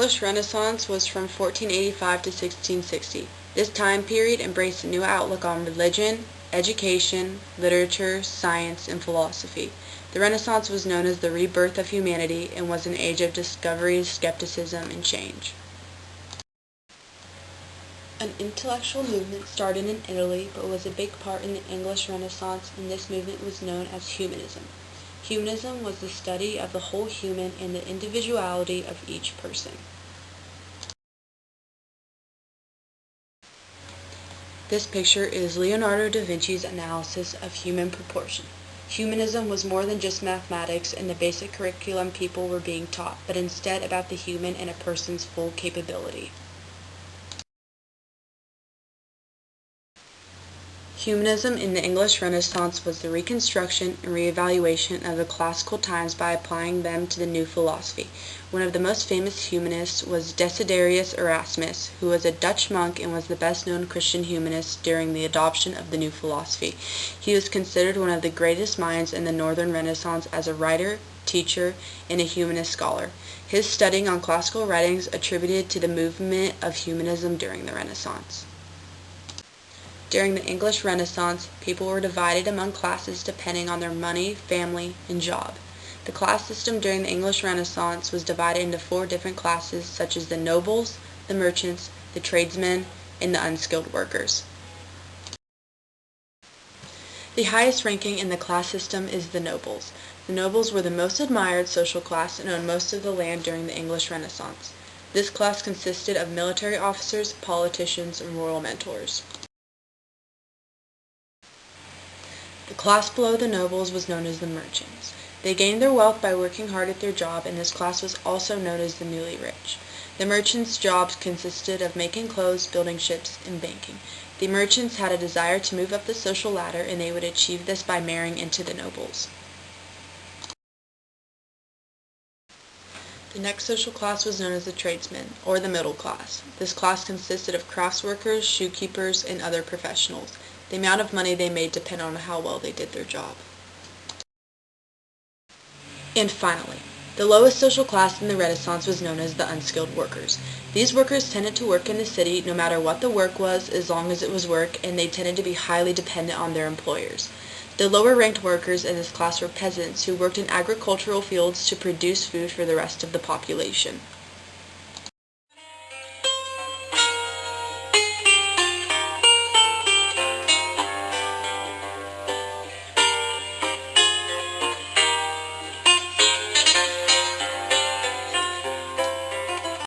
English Renaissance was from 1485 to 1660. This time period embraced a new outlook on religion, education, literature, science, and philosophy. The Renaissance was known as the rebirth of humanity and was an age of discoveries, skepticism, and change. An intellectual movement started in Italy but was a big part in the English Renaissance, and this movement was known as humanism. Humanism was the study of the whole human and the individuality of each person. This picture is Leonardo da Vinci's analysis of human proportion. Humanism was more than just mathematics and the basic curriculum people were being taught, but instead about the human and a person's full capability. Humanism in the English Renaissance was the reconstruction and reevaluation of the classical times by applying them to the new philosophy. One of the most famous humanists was Desiderius Erasmus, who was a Dutch monk and was the best-known Christian humanist during the adoption of the new philosophy. He was considered one of the greatest minds in the Northern Renaissance as a writer, teacher, and a humanist scholar. His studying on classical writings attributed to the movement of humanism during the Renaissance. During the English Renaissance, people were divided among classes depending on their money, family, and job. The class system during the English Renaissance was divided into 4 different classes, such as the nobles, the merchants, the tradesmen, and the unskilled workers. The highest ranking in the class system is the nobles. The nobles were the most admired social class and owned most of the land during the English Renaissance. This class consisted of military officers, politicians, and royal mentors. The class below the nobles was known as the merchants. They gained their wealth by working hard at their job, and this class was also known as the newly rich. The merchants' jobs consisted of making clothes, building ships, and banking. The merchants had a desire to move up the social ladder, and they would achieve this by marrying into the nobles. The next social class was known as the tradesmen, or the middle class. This class consisted of crafts workers, shoekeepers, and other professionals. The amount of money they made depended on how well they did their job. And finally, the lowest social class in the Renaissance was known as the unskilled workers. These workers tended to work in the city no matter what the work was, as long as it was work, and they tended to be highly dependent on their employers. The lower-ranked workers in this class were peasants who worked in agricultural fields to produce food for the rest of the population.